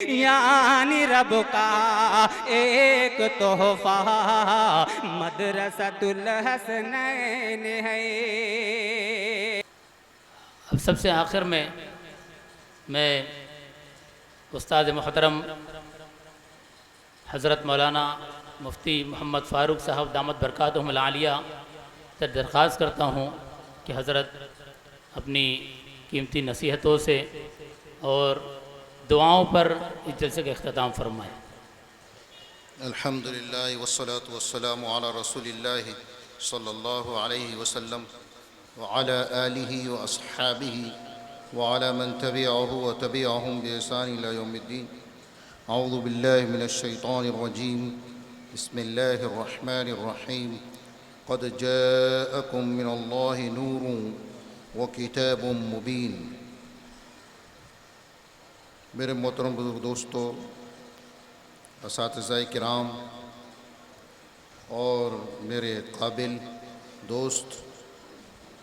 یعنی رب کا ایک تحفہ مدرسۃ الحسنین ہے۔ اب سب سے آخر میں استاد محترم حضرت مولانا مفتی محمد فاروق صاحب دامت برکاتہم العالیہ سے درخواست کرتا ہوں کہ حضرت اپنی قیمتی نصیحتوں سے اور دعاؤں پر اس جلسے کا اختتام فرمائیں۔ الحمدللہ والصلاة والسلام علی رسول اللہ صلی اللہ علیہ وسلم وعلی آلہ واصحابہ وعلی من تبعہ وتبعہم بإحسان الی یوم الدین۔ اعوذ باللہ من الشیطان الرجیم، بسم اللہ الرحمن الرحیم۔ قد جاءکم من اللہ نور وکتاب مبین۔ میرے محترم بزرگ دوستو، اساتذہ کرام اور میرے قابل دوست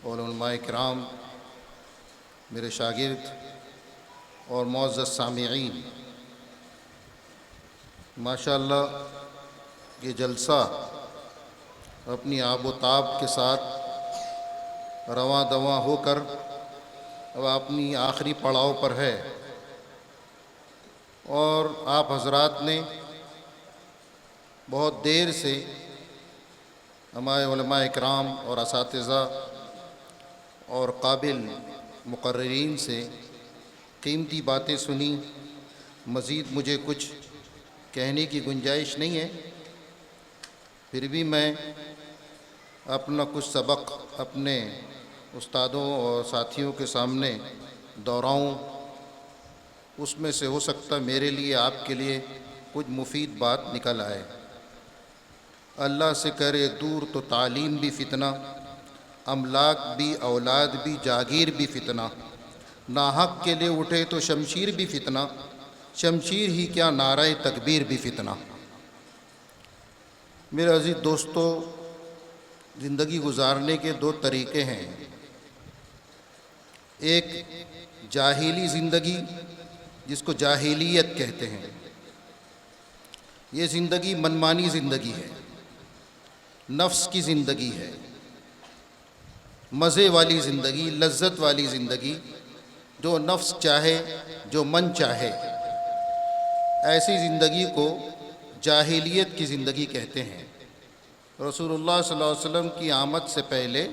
اور علماء کرام، میرے شاگرد اور معزز سامعین، ماشاءاللہ یہ جلسہ اپنی آب و تاب کے ساتھ رواں دواں ہو کر اب اپنی آخری پڑاؤ پر ہے، اور آپ حضرات نے بہت دیر سے ہمارے علماء اکرام اور اساتذہ اور قابل مقررین سے قیمتی باتیں سنی۔ مزید مجھے کچھ کہنے کی گنجائش نہیں ہے، پھر بھی میں اپنا کچھ سبق اپنے استادوں اور ساتھیوں کے سامنے دہراؤں۔ اس میں سے ہو سکتا میرے لیے آپ کے لیے کچھ مفید بات نکل آئے۔ اللہ سے کرے دور تو تعلیم بھی فتنہ، املاک بھی اولاد بھی جاگیر بھی فتنہ، ناحق کے لیے اٹھے تو شمشیر بھی فتنہ، شمشیر ہی کیا نعرہ تکبیر بھی فتنہ۔ میرے عزیز دوستو، زندگی گزارنے کے دو طریقے ہیں، ایک جاہلی زندگی جس کو جاہلیت کہتے ہیں، یہ زندگی منمانی زندگی ہے، نفس کی زندگی ہے، مزے والی زندگی، لذت والی زندگی، جو نفس چاہے جو من چاہے، ایسی زندگی کو جاہلیت کی زندگی کہتے ہیں۔ رسول اللہ صلی اللہ علیہ وسلم کی آمد سے پہلے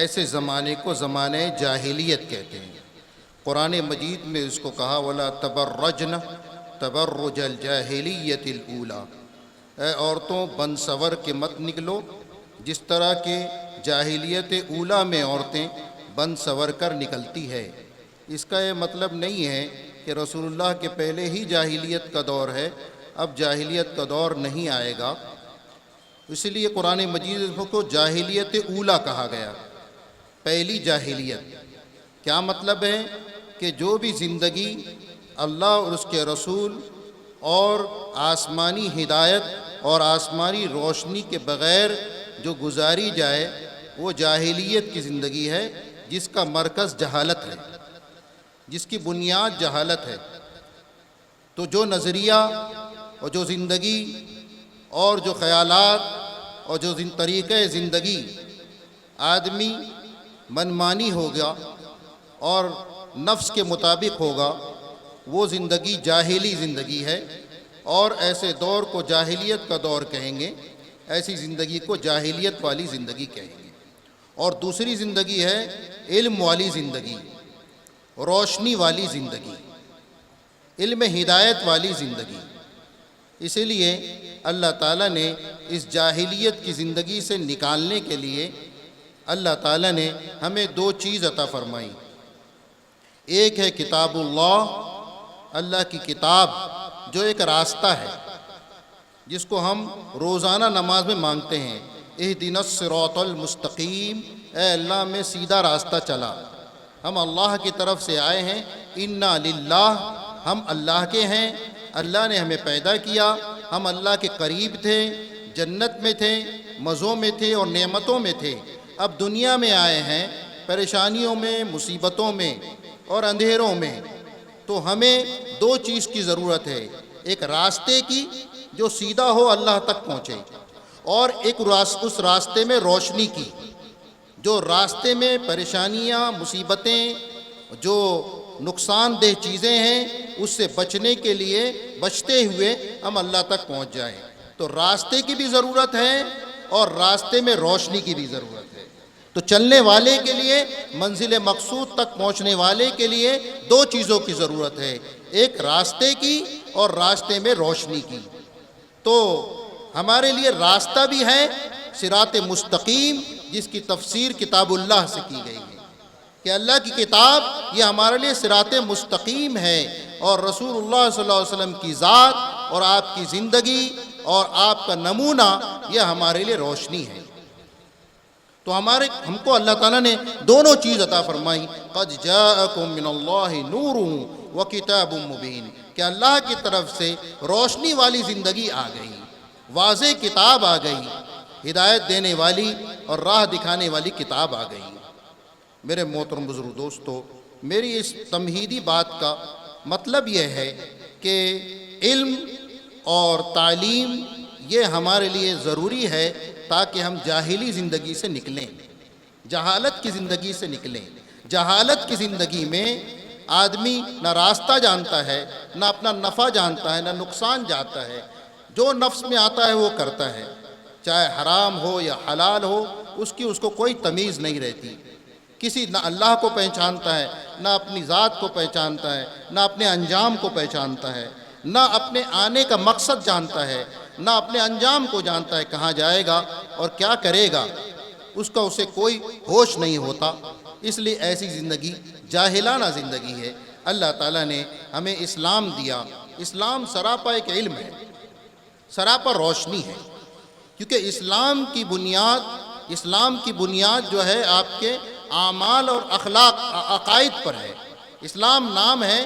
ایسے زمانے کو زمانہ جاہلیت کہتے ہیں۔ قرآن مجید میں اس کو کہا وَلَا تَبَرَّجْنَ تَبَرُّجَ الْجَاهِلِيَّةِ الْأُولَى، اے عورتوں بن سور کے مت نکلو جس طرح کے جاہلیت اولا میں عورتیں بن سور کر نکلتی ہے۔ اس کا یہ مطلب نہیں ہے کہ رسول اللہ کے پہلے ہی جاہلیت کا دور ہے، اب جاہلیت کا دور نہیں آئے گا، اس لیے قرآن مجید کو جاہلیت اولا کہا گیا، پہلی جاہلیت۔ کیا مطلب ہے کہ جو بھی زندگی اللہ اور اس کے رسول اور آسمانی ہدایت اور آسمانی روشنی کے بغیر جو گزاری جائے وہ جاہلیت کی زندگی ہے، جس کا مرکز جہالت ہے، جس کی بنیاد جہالت ہے۔ تو جو نظریہ اور جو زندگی اور جو خیالات اور جو طریقۂ زندگی آدمی منمانی ہوگا اور نفس کے مطابق ہوگا، وہ زندگی جاہلی زندگی ہے، اور ایسے دور کو جاہلیت کا دور کہیں گے، ایسی زندگی کو جاہلیت والی زندگی کہیں گے۔ اور دوسری زندگی ہے علم والی زندگی، روشنی والی زندگی، علم ہدایت والی زندگی۔ اسی لیے اللہ تعالیٰ نے اس جاہلیت کی زندگی سے نکالنے کے لیے اللہ تعالیٰ نے ہمیں دو چیز عطا فرمائی۔ ایک ہے کتاب اللہ، اللہ کی کتاب جو ایک راستہ ہے جس کو ہم روزانہ نماز میں مانگتے ہیں، اہدنا الصراط المستقیم، اے اللہ میں سیدھا راستہ چلا۔ ہم اللہ کی طرف سے آئے ہیں، انا للہ، ہم اللہ کے ہیں، اللہ نے ہمیں پیدا کیا، ہم اللہ کے قریب تھے، جنت میں تھے، مزوں میں تھے اور نعمتوں میں تھے، اب دنیا میں آئے ہیں پریشانیوں میں، مصیبتوں میں اور اندھیروں میں، تو ہمیں دو چیز کی ضرورت ہے، ایک راستے کی جو سیدھا ہو اللہ تک پہنچے، اور ایک اس راستے میں روشنی کی، جو راستے میں پریشانیاں، مصیبتیں، جو نقصان دہ چیزیں ہیں اس سے بچنے کے لیے بچتے ہوئے ہم اللہ تک پہنچ جائیں۔ تو راستے کی بھی ضرورت ہے اور راستے میں روشنی کی بھی ضرورت ہے۔ تو چلنے والے کے لیے، منزل مقصود تک پہنچنے والے کے لیے دو چیزوں کی ضرورت ہے، ایک راستے کی اور راستے میں روشنی کی۔ تو ہمارے لیے راستہ بھی ہے صراط مستقیم، جس کی تفسیر کتاب اللہ سے کی گئی ہے کہ اللہ کی کتاب یہ ہمارے لیے صراط مستقیم ہے، اور رسول اللہ صلی اللہ علیہ وسلم کی ذات اور آپ کی زندگی اور آپ کا نمونہ یہ ہمارے لیے روشنی ہے۔ تو ہم کو اللہ تعالیٰ نے دونوں چیز عطا فرمائی، قد جاءکم من اللہ نور وکتاب مبین، کہ اللہ کی طرف سے روشنی والی زندگی آ گئی، واضح کتاب آ گئی، ہدایت دینے والی اور راہ دکھانے والی کتاب آ گئی۔ میرے محترم بزرگ دوستو، میری اس تمہیدی بات کا مطلب یہ ہے کہ علم اور تعلیم یہ ہمارے لیے ضروری ہے تاکہ ہم جاہلی زندگی سے نکلیں، جہالت کی زندگی سے نکلیں۔ جہالت کی زندگی میں آدمی نہ راستہ جانتا ہے، نہ اپنا نفع جانتا ہے، نہ نقصان جانتا ہے، جو نفس میں آتا ہے وہ کرتا ہے، چاہے حرام ہو یا حلال ہو، اس کو کوئی تمیز نہیں رہتی۔ کسی نہ اللہ کو پہچانتا ہے، نہ اپنی ذات کو پہچانتا ہے، نہ اپنے انجام کو پہچانتا ہے، نہ اپنے آنے کا مقصد جانتا ہے، نہ اپنے انجام کو جانتا ہے، کہاں جائے گا اور کیا کرے گا، اسے کوئی ہوش نہیں ہوتا۔ اس لیے ایسی زندگی جاہلانہ زندگی ہے۔ اللہ تعالیٰ نے ہمیں اسلام دیا، اسلام سراپا ایک علم ہے، سراپا روشنی ہے، کیونکہ اسلام کی بنیاد جو ہے آپ کے اعمال اور اخلاق، عقائد پر ہے۔ اسلام نام ہے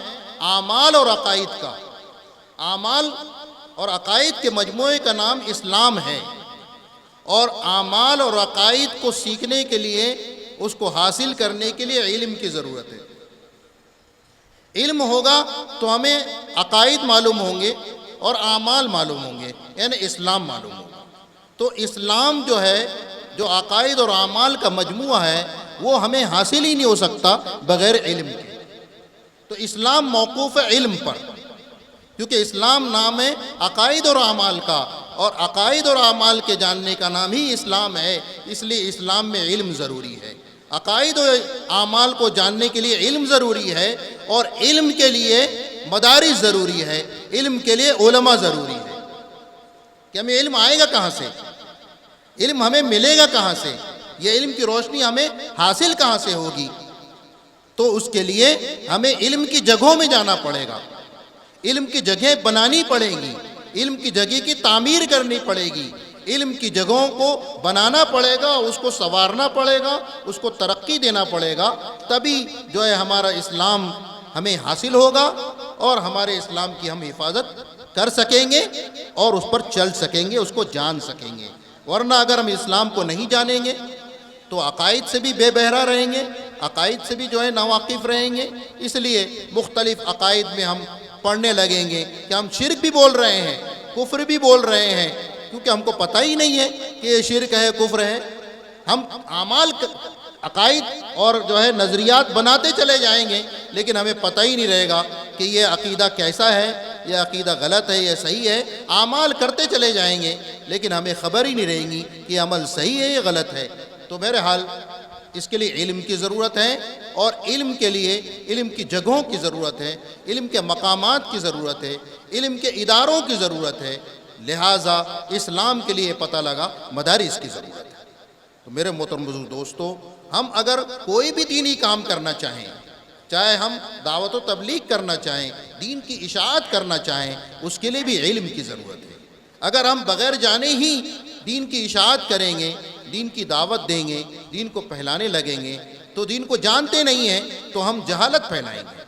اعمال اور عقائد کا، اعمال اور عقائد کے مجموعے کا نام اسلام ہے، اور اعمال اور عقائد کو سیکھنے کے لیے، اس کو حاصل کرنے کے لیے علم کی ضرورت ہے۔ علم ہوگا تو ہمیں عقائد معلوم ہوں گے اور اعمال معلوم ہوں گے، یعنی اسلام معلوم ہوگا۔ تو اسلام جو ہے، جو عقائد اور اعمال کا مجموعہ ہے، وہ ہمیں حاصل ہی نہیں ہو سکتا بغیر علم کے۔ تو اسلام موقوف ہے علم پر، کیونکہ اسلام نام ہے عقائد اور اعمال کا، اور عقائد اور اعمال کے جاننے کا نام ہی اسلام ہے، اس لیے اسلام میں علم ضروری ہے۔ عقائد اور اعمال کو جاننے کے لیے علم ضروری ہے، اور علم کے لیے مدارس ضروری ہے، علم کے لیے علماء ضروری ہے۔ کہ ہمیں علم آئے گا کہاں سے؟ علم ہمیں ملے گا کہاں سے؟ یہ علم کی روشنی ہمیں حاصل کہاں سے ہوگی؟ تو اس کے لیے ہمیں علم کی جگہوں میں جانا پڑے گا، علم کی جگہیں بنانی پڑیں گی، علم کی جگہ کی تعمیر کرنی پڑے گی، علم کی جگہوں کو بنانا پڑے گا، اس کو سنوارنا پڑے گا، اس کو ترقی دینا پڑے گا، تبھی جو ہے ہمارا اسلام ہمیں حاصل ہوگا، اور ہمارے اسلام کی ہم حفاظت کر سکیں گے اور اس پر چل سکیں گے، اس کو جان سکیں گے۔ ورنہ اگر ہم اسلام کو نہیں جانیں گے تو عقائد سے بھی بے بہرا رہیں گے، عقائد سے بھی جو ہے ناواقف رہیں گے۔ اس لیے مختلف عقائد میں ہم پڑھنے لگیں گے کہ ہم شرک بھی بول رہے ہیں، کفر بھی بول رہے ہیں، کیونکہ ہم کو پتہ ہی نہیں ہے کہ یہ شرک ہے، کفر ہے۔ ہم اعمال، عقائد اور جو ہے نظریات بناتے چلے جائیں گے، لیکن ہمیں پتہ ہی نہیں رہے گا کہ یہ عقیدہ کیسا ہے، یہ عقیدہ غلط ہے، یہ صحیح ہے۔ اعمال کرتے چلے جائیں گے، لیکن ہمیں خبر ہی نہیں رہے گی کہ یہ عمل صحیح ہے، یہ غلط ہے۔ تو بہرحال اس کے لیے علم کی ضرورت ہے، اور علم کے لیے علم کی جگہوں کی ضرورت ہے، علم کے مقامات کی ضرورت ہے، علم کے اداروں کی ضرورت ہے۔ لہٰذا اسلام کے لیے پتہ لگا مدارس کی ضرورت ہے۔ تو میرے محترم بزرگ دوستو، ہم اگر کوئی بھی دینی کام کرنا چاہیں، چاہے ہم دعوت و تبلیغ کرنا چاہیں، دین کی اشاعت کرنا چاہیں، اس کے لیے بھی علم کی ضرورت ہے۔ اگر ہم بغیر جانے ہی دین کی اشاعت کریں گے، دین کی دعوت دیں گے، دین کو پھیلانے لگیں گے، تو دین کو جانتے نہیں ہیں تو ہم جہالت پھیلائیں گے۔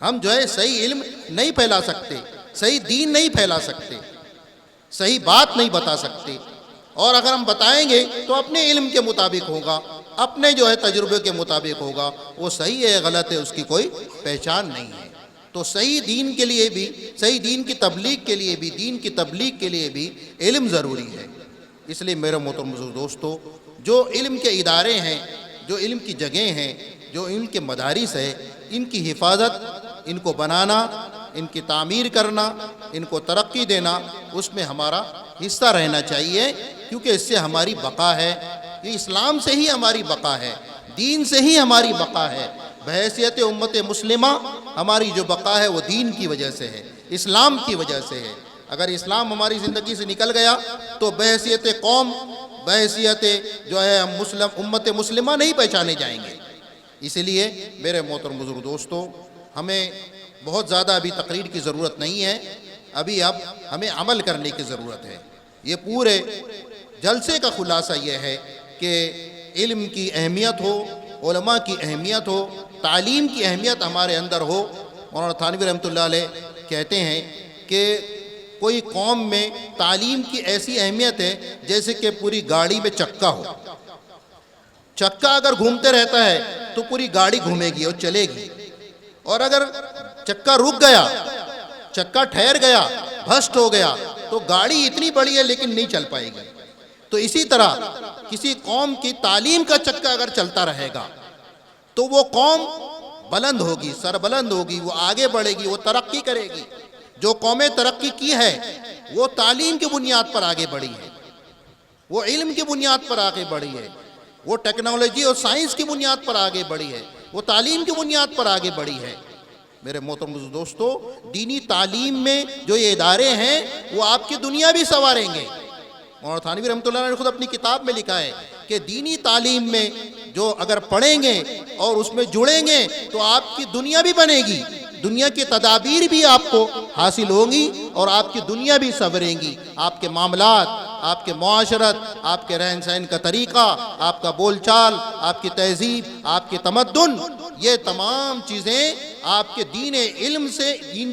ہم جو ہے صحیح علم نہیں پھیلا سکتے، صحیح دین نہیں پھیلا سکتے، صحیح بات نہیں بتا سکتے۔ اور اگر ہم بتائیں گے تو اپنے علم کے مطابق ہوگا، اپنے جو ہے تجربے کے مطابق ہوگا، وہ صحیح ہے غلط ہے اس کی کوئی پہچان نہیں ہے۔ تو صحیح دین کے لیے بھی، صحیح دین کی تبلیغ کے لیے بھی، دین کی تبلیغ کے لیے بھی علم ضروری ہے۔ اس لیے میرے محترم بزرگ دوستو، جو علم کے ادارے ہیں، جو علم کی جگہیں ہیں، جو علم کے مدارس ہے، ان کی حفاظت، ان کو بنانا، ان کی تعمیر کرنا، ان کو ترقی دینا، اس میں ہمارا حصہ رہنا چاہیے، کیونکہ اس سے ہماری بقا ہے۔ یہ اسلام سے ہی ہماری بقا ہے، دین سے ہی ہماری بقا ہے۔ بحیثیت امت مسلمہ ہماری جو بقا ہے وہ دین کی وجہ سے ہے، اسلام کی وجہ سے ہے۔ اگر اسلام ہماری زندگی سے نکل گیا تو بحیثیت قوم، بحیثیت جو ہے امت مسلمہ نہیں پہچانے جائیں گے۔ اسی لیے میرے محترم بزرگ دوستو، ہمیں بہت زیادہ ابھی تقریر کی ضرورت نہیں ہے، اب ہمیں عمل کرنے کی ضرورت ہے۔ یہ پورے جلسے کا خلاصہ یہ ہے کہ علم کی اہمیت ہو، علماء کی اہمیت ہو، تعلیم کی اہمیت ہمارے اندر ہو۔ مولانا تھانوی رحمۃ اللہ علیہ کہتے ہیں کہ کوئی قوم میں تعلیم کی ایسی اہمیت ہے جیسے کہ پوری گاڑی میں چکا ہو۔ چکا اگر گھومتے رہتا ہے تو پوری گاڑی گھومے گی اور چلے گی، اور اگر چکا رک گیا، چکا ٹھہر گیا، بھسٹ ہو گیا، تو گاڑی اتنی بڑی ہے لیکن نہیں چل پائے گی۔ تو اسی طرح کسی قوم کی تعلیم کا چکا اگر چلتا رہے گا تو وہ قوم بلند ہوگی، سربلند ہوگی، وہ آگے بڑھے گی، وہ ترقی کرے گی۔ جو قومیں ترقی کی ہے وہ تعلیم کی بنیاد پر آگے بڑھی ہے، وہ علم کی بنیاد پر آگے بڑھی ہے، وہ ٹیکنالوجی اور سائنس کی بنیاد پر آگے بڑھی ہے، وہ تعلیم کی بنیاد پر آگے بڑھی ہے۔ میرے محترم دوستو، دینی تعلیم میں جو یہ ادارے ہیں وہ آپ کی دنیا بھی سنواریں گے۔ مولانا تھانوی رحمۃ اللہ نے خود اپنی کتاب میں لکھا ہے کہ دینی تعلیم میں جو اگر پڑھیں گے اور اس میں جڑیں گے تو آپ کی دنیا بھی بنے گی، دنیا کی تدابیر بھی آپ کو حاصل ہوں گی، اور آپ کی دنیا بھی سنوریں گی۔ آپ کے معاملات، آپ کے معاشرت، آپ کے رہن سہن کا طریقہ، آپ کا بول چال، آپ کی تہذیب، آپ کی تمدن، یہ تمام چیزیں آپ کے دین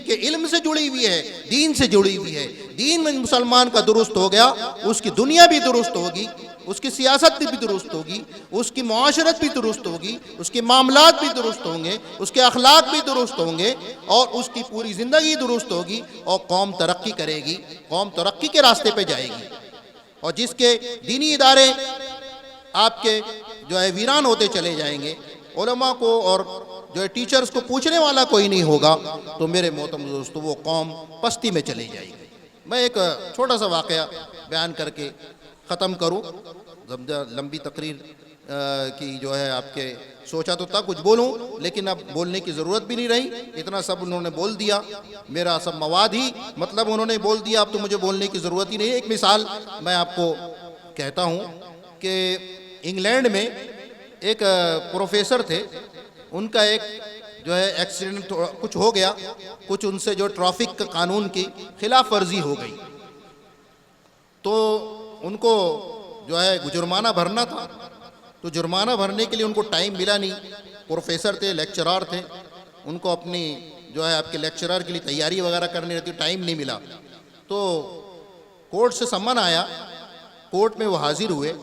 کے علم سے جڑی ہوئی ہے، دین سے جڑی ہوئی ہے۔ دین میں مسلمان کا درست ہو گیا، اس کی دنیا بھی درست ہوگی، اس کی سیاست بھی درست ہوگی، اس کی معاشرت بھی درست ہوگی، اس کے معاملات بھی درست ہوں گے، اس کے اخلاق بھی درست ہوں گے، اور اس کی پوری زندگی درست ہوگی، اور قوم ترقی کرے گی، قوم ترقی کے راستے پہ جائے گی۔ اور جس کے دینی ادارے آپ کے جو ہے ویران ہوتے چلے جائیں گے، علماء کو اور جو ہے ٹیچرز کو پوچھنے والا کوئی نہیں ہوگا، تو میرے محترم دوستو وہ قوم پستی میں چلی جائے گی۔ میں ایک چھوٹا سا واقعہ بیان کر کے ختم کروں۔ لمبی تقریر کی جو ہے آپ کے سوچا تو تھا کچھ بولوں، لیکن اب بولنے کی ضرورت بھی نہیں رہی، اتنا سب انہوں نے بول دیا، میرا سب مواد ہی مطلب انہوں نے بول دیا، اب تو مجھے بولنے کی ضرورت ہی نہیں ہے۔ ایک مثال میں آپ کو کہتا ہوں کہ انگلینڈ میں ایک پروفیسر تھے، ان کا ایک جو ہے ایکسیڈنٹ کچھ ہو گیا، کچھ ان سے جو ٹریفک قانون کی خلاف ورزی ہو گئی، تو ان کو جو ہے جرمانہ بھرنا تھا۔ تو جرمانہ بھرنے کے لیے ان کو ٹائم ملا نہیں، پروفیسر تھے، لیکچرار تھے، ان کو اپنی جو ہے آپ کے لیکچرار کے لیے تیاری وغیرہ کرنی رہتی، ٹائم نہیں ملا۔ تو کورٹ سے سمن آیا، کورٹ میں وہ حاضر ہوئے،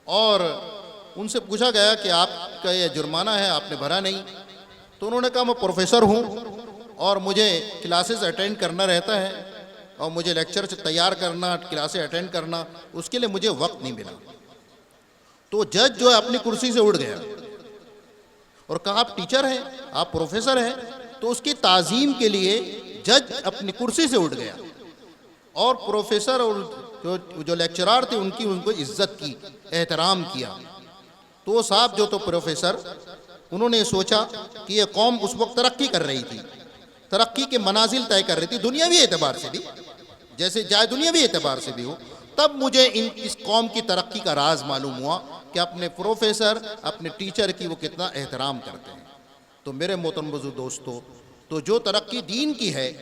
اور ان سے پوچھا گیا کہ آپ کا یہ جرمانہ ہے، آپ نے بھرا نہیں۔ تو انہوں نے کہا میں پروفیسر ہوں اور مجھے کلاسز اٹینڈ کرنا رہتا ہے، اور مجھے لیکچر تیار کرنا، کلاسیں اٹینڈ کرنا، اس کے لیے مجھے وقت نہیں ملا۔ تو جج جو ہے اپنی کرسی سے اٹھ گیا اور کہا آپ ٹیچر ہیں، آپ پروفیسر ہیں، تو اس کی تعظیم کے لیے جج اپنی کرسی سے اٹھ گیا، اور پروفیسر اور جو لیکچرار تھے ان کو عزت کی، احترام کیا۔ تو وہ صاحب جو تو پروفیسر، انہوں نے سوچا کہ یہ قوم اس وقت ترقی کر رہی تھی، ترقی کے منازل طے کر رہی تھی، دنیاوی اعتبار سے بھی، جیسے جائے دنیاوی اعتبار سے بھی ہو۔ تب مجھے اس قوم کی ترقی کا راز معلوم ہوا کہ اپنے پروفیسر، اپنے ٹیچر کی وہ کتنا احترام کرتے ہیں۔ تو میرے محترم بزرگ دوستو، تو جو ترقی دین کی ہے،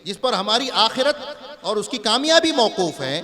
جس پر ہماری آخرت اور اس کی کامیابی موقوف ہے،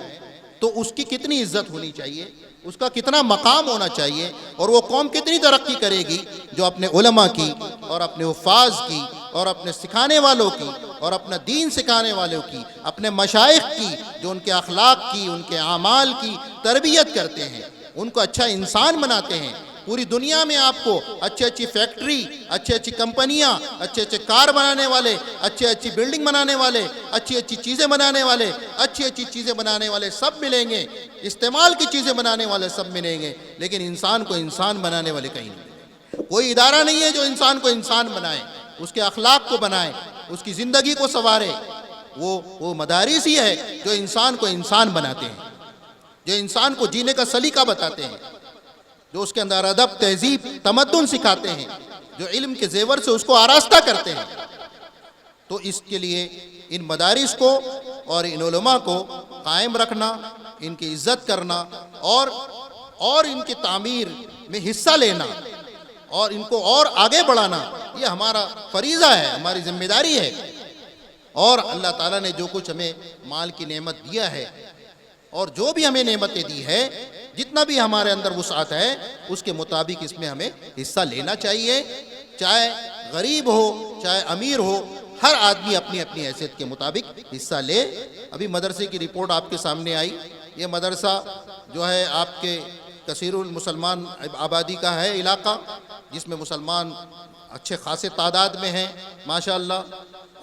تو اس کی کتنی عزت ہونی چاہیے، اس کا کتنا مقام ہونا چاہیے، اور وہ قوم کتنی ترقی کرے گی جو اپنے علماء کی اور اپنے حفاظ کی اور اپنے سکھانے والوں کی اور اپنا دین سکھانے والوں کی، اپنے مشائخ کی، جو ان کے اخلاق کی، ان کے اعمال کی تربیت کرتے ہیں، ان کو اچھا انسان بناتے ہیں، پوری دنیا میں آپ کو اچھی اچھی فیکٹری، اچھی اچھی کمپنیاں، اچھے اچھے کار بنانے والے، اچھی اچھی بلڈنگ بنانے والے، اچھی اچھی چیزیں بنانے والے، اچھی اچھی چیزیں بنانے والے سب ملیں گے، استعمال کی چیزیں بنانے والے سب ملیں گے، لیکن انسان کو انسان بنانے والے کہیں نہیں۔ کوئی ادارہ نہیں ہے جو انسان کو انسان بنائے، اس کے اخلاق کو بنائے، اس کی زندگی کو سنوارے۔ وہ مدارس ہی ہے جو انسان کو انسان بناتے ہیں، جو انسان کو جینے کا سلیقہ بتاتے ہیں، جو اس کے اندر ادب، تہذیب، تمدن سکھاتے ہیں، جو علم کے زیور سے اس کو آراستہ کرتے ہیں۔ تو اس کے لیے ان مدارس کو اور ان علماء کو قائم رکھنا، ان کی عزت کرنا اور ان کی تعمیر میں حصہ لینا اور ان کو اور آگے بڑھانا، یہ ہمارا فریضہ ہے، ہماری ذمہ داری ہے۔ اور اللہ تعالیٰ نے جو کچھ ہمیں مال کی نعمت دیا ہے اور جو بھی ہمیں نعمتیں دی ہے، جتنا بھی ہمارے اندر وسعت ہے، اس کے مطابق اس میں ہمیں حصہ لینا چاہیے، چاہے غریب ہو چاہے امیر ہو، ہر آدمی اپنی اپنی حیثیت کے مطابق حصہ لے۔ ابھی مدرسے کی رپورٹ آپ کے سامنے آئی، یہ مدرسہ جو ہے آپ کے کثیر المسلمان آبادی کا ہے علاقہ، جس میں مسلمان اچھے خاصے تعداد میں ہیں ماشاءاللہ،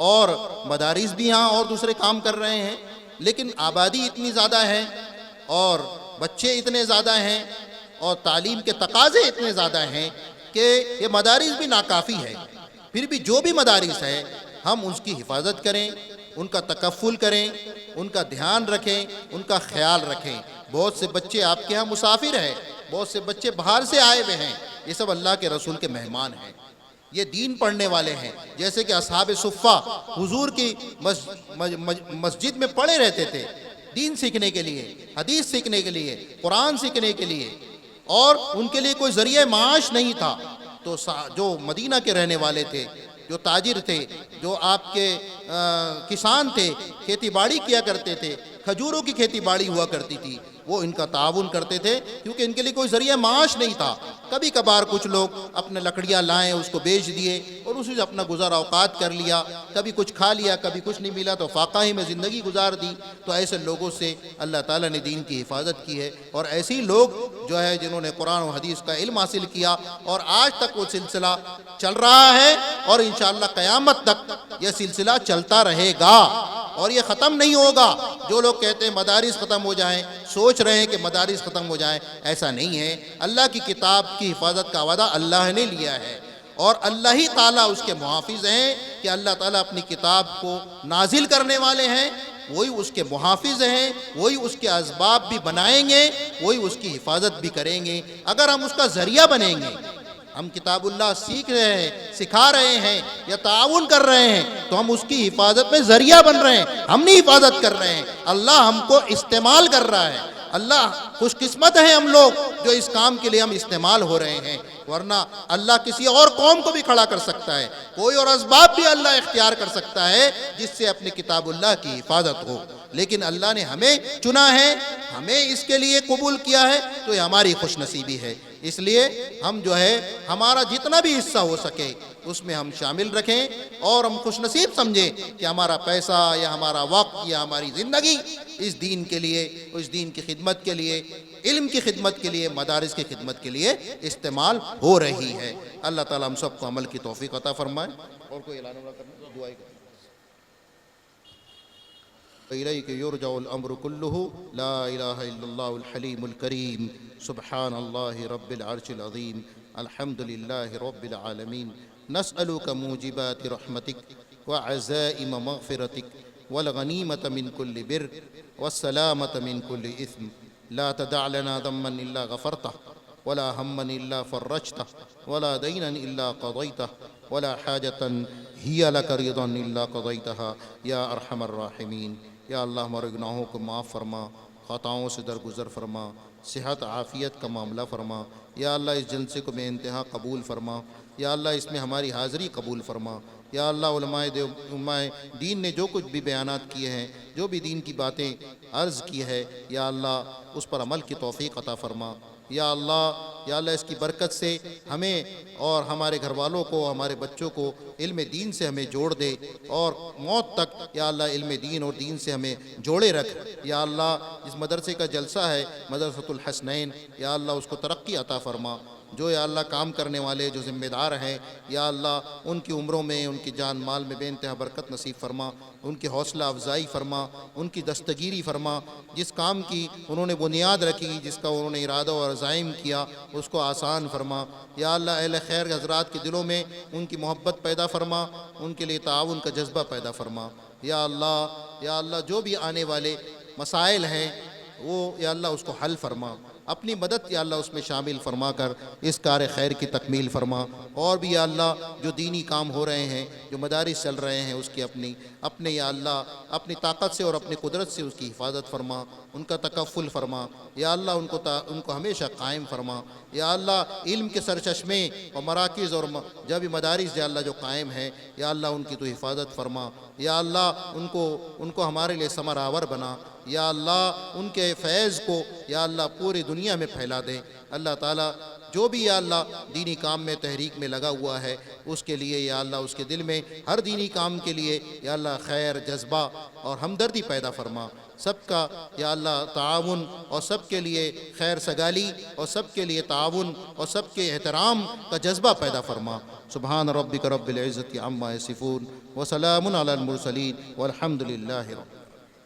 اور مدارس بھی یہاں اور دوسرے کام کر رہے ہیں، لیکن آبادی اتنی زیادہ ہے اور بچے اتنے زیادہ ہیں اور تعلیم کے تقاضے اتنے زیادہ ہیں کہ یہ مدارس بھی ناکافی ہے۔ پھر بھی جو بھی مدارس ہے ہم اس کی حفاظت کریں، ان کا تکفل کریں، ان کا دھیان رکھیں، ان کا خیال رکھیں۔ بہت سے بچے آپ کے ہاں مسافر ہیں، بہت سے بچے باہر سے آئے ہوئے ہیں، یہ سب اللہ کے رسول کے مہمان ہیں، یہ دین پڑھنے والے ہیں۔ جیسے کہ اصحاب صفہ حضور کی مسجد میں پڑھے رہتے تھے دین سیکھنے کے لیے، حدیث سیکھنے کے لیے، قرآن سیکھنے کے لیے، اور ان کے لیے کوئی ذریعہ معاش نہیں تھا۔ تو جو مدینہ کے رہنے والے تھے، جو تاجر تھے، جو آپ کے کسان تھے، کھیتی باڑی کیا کرتے تھے، کھجوروں کی کھیتی باڑی ہوا کرتی تھی، وہ ان کا تعاون کرتے تھے کیونکہ ان کے لیے کوئی ذریعہ معاش نہیں تھا۔ کبھی کبھار کچھ لوگ اپنے لکڑیاں لائیں، اس کو بیچ دیے اور اسی سے اپنا گزار اوقات کر لیا، کبھی کچھ کھا لیا، کبھی کچھ نہیں ملا تو فاقہ ہی میں زندگی گزار دی۔ تو ایسے لوگوں سے اللہ تعالیٰ نے دین کی حفاظت کی ہے، اور ایسے لوگ جو ہے جنہوں نے قرآن و حدیث کا علم حاصل کیا اور آج تک وہ سلسلہ چل رہا ہے، اور انشاءاللہ قیامت تک یہ سلسلہ چلتا رہے گا اور یہ ختم نہیں ہوگا۔ جو لوگ کہتے ہیں مدارس ختم ہو جائیں، سوچ رہے ہیں کہ مدارس ختم ہو جائیں، ایسا نہیں ہے۔ اللہ کی کتاب کی حفاظت کا وعدہ اللہ نے لیا ہے، اور اللہ ہی تعالیٰ اس کے محافظ ہیں کہ اللہ تعالیٰ اپنی کتاب کو نازل کرنے والے ہیں، وہی اس کے محافظ ہیں، وہی اس کے اسباب بھی بنائیں گے، وہی اس کی حفاظت بھی کریں گے۔ اگر ہم اس کا ذریعہ بنیں گے، ہم کتاب اللہ سیکھ رہے ہیں، سکھا رہے ہیں یا تعاون کر رہے ہیں، تو ہم اس کی حفاظت میں ذریعہ بن رہے ہیں، ہم نہیں حفاظت کر رہے ہیں، اللہ ہم کو استعمال کر رہا ہے۔ اللہ خوش قسمت ہیں ہم لوگ جو اس کام کے لیے ہم استعمال ہو رہے ہیں، ورنہ اللہ کسی اور قوم کو بھی کھڑا کر سکتا ہے، کوئی اور اسباب بھی اللہ اختیار کر سکتا ہے جس سے اپنے کتاب اللہ کی حفاظت ہو، لیکن اللہ نے ہمیں چنا ہے، ہمیں اس کے لیے قبول کیا ہے، تو یہ ہماری خوش نصیبی ہے۔ اس لیے ہم جو ہے ہمارا جتنا بھی حصہ ہو سکے اس میں ہم شامل رکھیں، اور ہم خوش نصیب سمجھیں کہ ہمارا پیسہ یا ہمارا وقت یا ہماری زندگی اس دین کے لیے، اس دین کی خدمت کے لیے، علم کی خدمت کے لیے، مدارس کی خدمت کے لیے استعمال ہو رہی ہے۔ اللہ تعالیٰ ہم سب کو عمل کی توفیق عطا فرمائے۔ اور کوئی اعلان کرنا، دعائیں کریں۔ إليك يرجع الأمر كله لا إله إلا الله الحليم الكريم سبحان الله رب العرش العظيم الحمد لله رب العالمين نسألك موجبات رحمتك وعزائم مغفرتك والغنيمة من كل بر والسلامة من كل إثم لا تدع لنا ذنبا إلا غفرته ولا هما إلا فرجته ولا دينا إلا قضيته ولا حاجة هي لك رضا إلا قضيتها يا أرحم الراحمين۔ یا اللہ ہمارے گناہوں کو معاف فرما، خطاؤں سے درگزر فرما، صحت عافیت کا معاملہ فرما۔ یا اللہ اس جلسے کو بے انتہا قبول فرما، یا اللہ اس میں ہماری حاضری قبول فرما۔ یا اللہ علماء دین نے جو کچھ بھی بیانات کیے ہیں، جو بھی دین کی باتیں عرض کی ہے، یا اللہ اس پر عمل کی توفیق عطا فرما۔ یا اللہ اس کی برکت سے ہمیں اور ہمارے گھر والوں کو، ہمارے بچوں کو علم دین سے ہمیں جوڑ دے، اور موت تک یا اللہ علم دین اور دین سے ہمیں جوڑے رکھ۔ یا اللہ اس مدرسے کا جلسہ ہے مدرسۃ الحسنین، یا اللہ اس کو ترقی عطا فرما، جو یا اللہ کام کرنے والے جو ذمہ دار ہیں یا اللہ ان کی عمروں میں ان کی جان مال میں بے انتہا برکت نصیب فرما، ان کی حوصلہ افزائی فرما، ان کی دستگیری فرما، جس کام کی انہوں نے بنیاد رکھی، جس کا انہوں نے ارادہ اور عزائم کیا اس کو آسان فرما یا اللہ۔ اہل خیر حضرات کے دلوں میں ان کی محبت پیدا فرما، ان کے لیے تعاون کا جذبہ پیدا فرما یا اللہ۔ جو بھی آنے والے مسائل ہیں وہ یا اللہ اس کو حل فرما، اپنی مدد یا اللہ اس میں شامل فرما کر اس کار خیر کی تکمیل فرما۔ اور بھی یا اللہ جو دینی کام ہو رہے ہیں، جو مدارس چل رہے ہیں، اس کی اپنے یا اللہ اپنی طاقت سے اور اپنی قدرت سے اس کی حفاظت فرما، ان کا تکفل فرما یا اللہ، ان کو ہمیشہ قائم فرما یا اللہ۔ علم کے سرچشمے اور مراکز اور جب مدارس یا اللہ جو قائم ہیں یا اللہ ان کی تو حفاظت فرما یا اللہ، ان کو ہمارے لیے ثمر آور بنا یا اللہ۔ ان کے فیض کو یا اللہ پوری دنیا میں پھیلا دے اللہ تعالیٰ۔ جو بھی یا اللہ دینی کام میں تحریک میں لگا ہوا ہے اس کے لیے یا اللہ اس کے دل میں ہر دینی کام کے لیے یا اللہ خیر، جذبہ اور ہمدردی پیدا فرما، سب کا یا اللہ تعاون اور سب کے لیے خیر سگالی اور سب کے لیے تعاون اور سب کے احترام کا جذبہ پیدا فرما۔ سبحان ربک رب العزت عما یصفون وسلام علی المرسلین والحمد للہ رب